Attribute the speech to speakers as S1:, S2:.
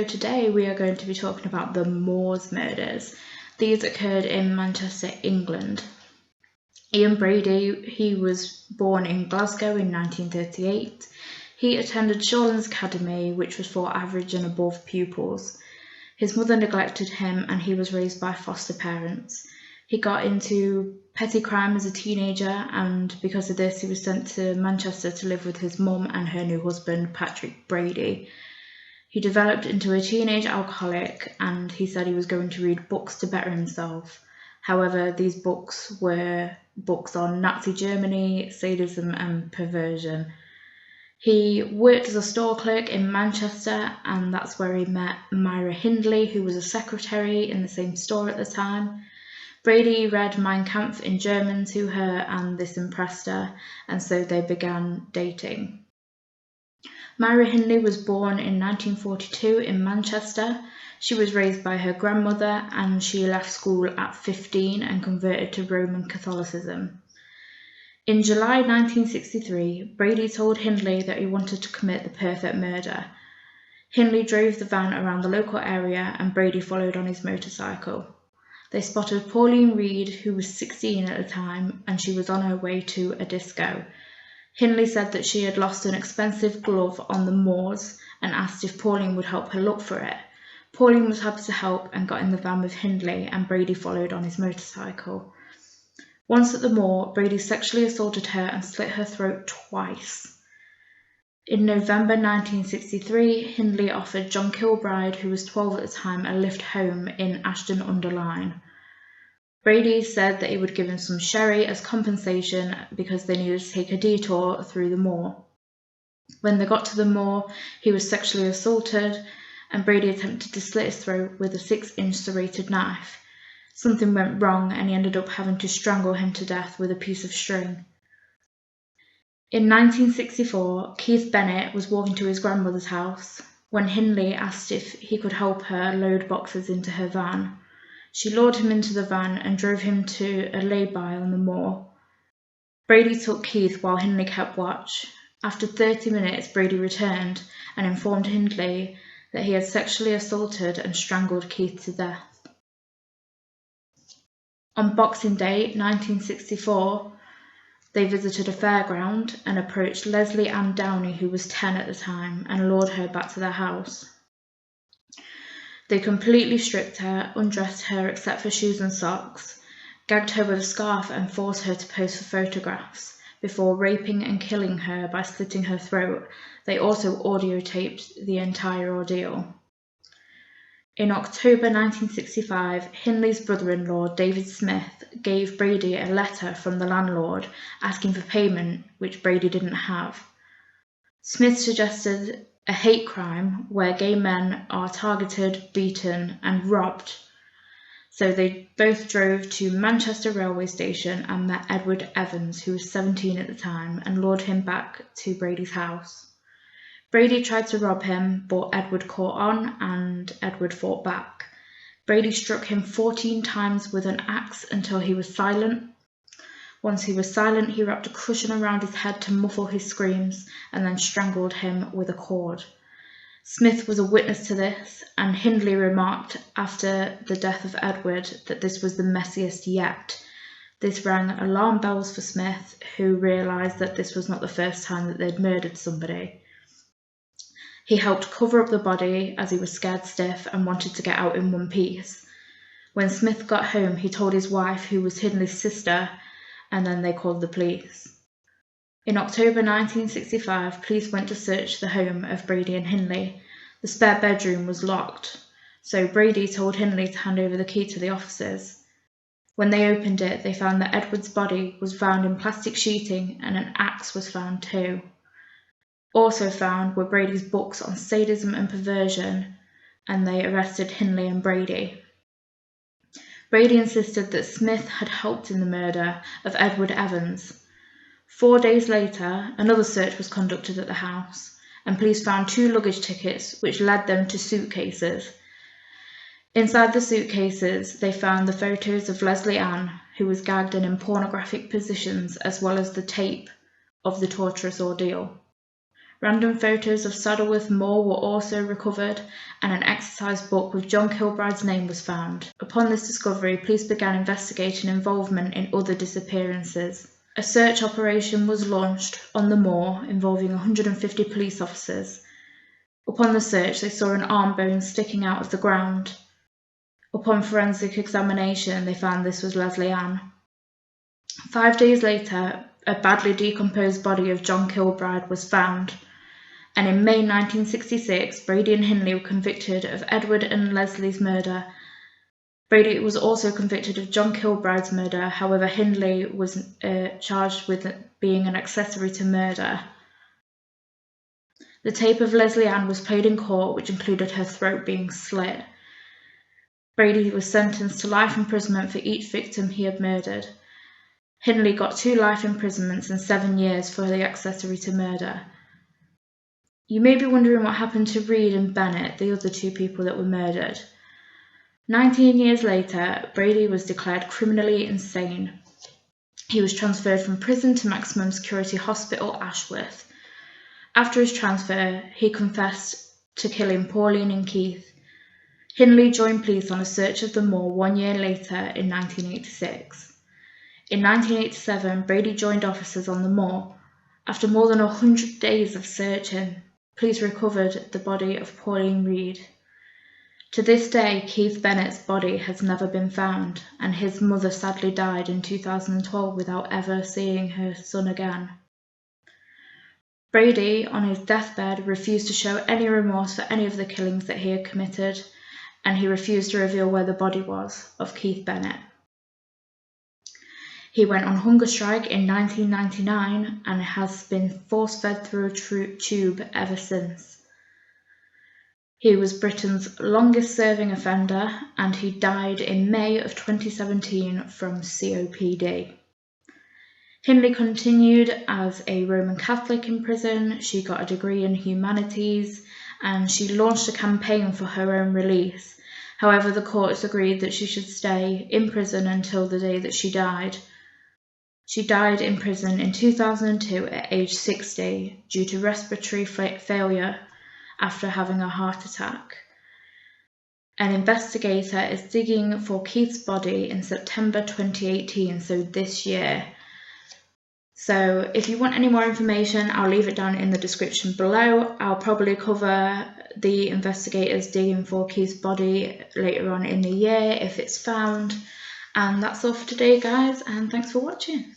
S1: So today we are going to be talking about the Moor Murders. These occurred in Manchester, England. Ian Brady, he was born in Glasgow in 1938. He attended Shawlands Academy, which was for average and above pupils. His mother neglected him and he was raised by foster parents. He got into petty crime as a teenager, and because of this he was sent to Manchester to live with his mum and her new husband, Patrick Brady. He developed into a teenage alcoholic and he said he was going to read books to better himself. However, these books were books on Nazi Germany, sadism and perversion. He worked as a store clerk in Manchester, and that's where he met Myra Hindley, who was a secretary in the same store at the time. Brady read Mein Kampf in German to her and this impressed her, and so they began dating. Myra Hindley was born in 1942 in Manchester. She was raised by her grandmother and she left school at 15 and converted to Roman Catholicism. In July 1963, Brady told Hindley that he wanted to commit the perfect murder. Hindley drove the van around the local area and Brady followed on his motorcycle. They spotted Pauline Reid, who was 16 at the time, and she was on her way to a disco. Hindley said that she had lost an expensive glove on the moors and asked if Pauline would help her look for it. Pauline was happy to help and got in the van with Hindley, and Brady followed on his motorcycle. Once at the moor, Brady sexually assaulted her and slit her throat twice. In November 1963, Hindley offered John Kilbride, who was 12 at the time, a lift home in Ashton-under-Lyne. Brady said that he would give him some sherry as compensation because they needed to take a detour through the moor. When they got to the moor, he was sexually assaulted and Brady attempted to slit his throat with a 6-inch serrated knife. Something went wrong and he ended up having to strangle him to death with a piece of string. In 1964, Keith Bennett was walking to his grandmother's house when Hindley asked if he could help her load boxes into her van. She lured him into the van and drove him to a lay-by on the moor. Brady took Keith while Hindley kept watch. After 30 minutes, Brady returned and informed Hindley that he had sexually assaulted and strangled Keith to death. On Boxing Day 1964, they visited a fairground and approached Leslie Ann Downey, who was 10 at the time, and lured her back to their house. They completely stripped her, undressed her except for shoes and socks, gagged her with a scarf and forced her to pose for photographs, before raping and killing her by slitting her throat. They also audiotaped the entire ordeal. In October 1965, Hindley's brother-in-law, David Smith, gave Brady a letter from the landlord asking for payment, which Brady didn't have. Smith suggested a hate crime where gay men are targeted, beaten and robbed. So they both drove to Manchester railway station and met Edward Evans, who was 17 at the time, and lured him back to Brady's house. Brady tried to rob him, but Edward caught on and Edward fought back. Brady struck him 14 times with an axe until he was silent. Once he was silent, he wrapped a cushion around his head to muffle his screams and then strangled him with a cord. Smith was a witness to this, and Hindley remarked after the death of Edward that this was the messiest yet. This rang alarm bells for Smith, who realised that this was not the first time that they'd murdered somebody. He helped cover up the body as he was scared stiff and wanted to get out in one piece. When Smith got home, he told his wife, who was Hindley's sister, and then they called the police. In October 1965, police went to search the home of Brady and Hindley. The spare bedroom was locked, so Brady told Hindley to hand over the key to the officers. When they opened it, they found that Edward's body was found in plastic sheeting and an axe was found too. Also found were Brady's books on sadism and perversion, and they arrested Hindley and Brady. Brady insisted that Smith had helped in the murder of Edward Evans. 4 days later, another search was conducted at the house, and police found 2 luggage tickets which led them to suitcases. Inside the suitcases, they found the photos of Leslie Ann, who was gagged and in pornographic positions, as well as the tape of the torturous ordeal. Random photos of Saddleworth Moor were also recovered, and an exercise book with John Kilbride's name was found. Upon this discovery, police began investigating involvement in other disappearances. A search operation was launched on the moor involving 150 police officers. Upon the search, they saw an arm bone sticking out of the ground. Upon forensic examination, they found this was Leslie Ann. 5 days later, a badly decomposed body of John Kilbride was found, and in May 1966, Brady and Hindley were convicted of Edward and Leslie's murder. Brady was also convicted of John Kilbride's murder, however Hindley was charged with being an accessory to murder. The tape of Leslie Ann was played in court, which included her throat being slit. Brady was sentenced to life imprisonment for each victim he had murdered. Hindley got 2 life imprisonments and 7 years for the accessory to murder. You may be wondering what happened to Reid and Bennett, the other 2 people that were murdered. 19 years later, Brady was declared criminally insane. He was transferred from prison to maximum security hospital Ashworth. After his transfer, he confessed to killing Pauline and Keith. Hindley joined police on a search of the moor 1 year later in 1986. In 1987, Brady joined officers on the moor. After more than 100 days of searching, police recovered the body of Pauline Reid. To this day, Keith Bennett's body has never been found, and his mother sadly died in 2012 without ever seeing her son again. Brady, on his deathbed, refused to show any remorse for any of the killings that he had committed, and he refused to reveal where the body was of Keith Bennett. He went on hunger strike in 1999 and has been force-fed through a tube ever since. He was Britain's longest-serving offender, and he died in May of 2017 from COPD. Hindley continued as a Roman Catholic in prison. She got a degree in humanities, and she launched a campaign for her own release. However, the courts agreed that she should stay in prison until the day that she died. She died in prison in 2002 at age 60 due to respiratory failure after having a heart attack. An investigator is digging for Keith's body in September 2018, so this year. So if you want any more information, I'll leave it down in the description below. I'll probably cover the investigators digging for Keith's body later on in the year if it's found. And that's all for today, guys, and thanks for watching.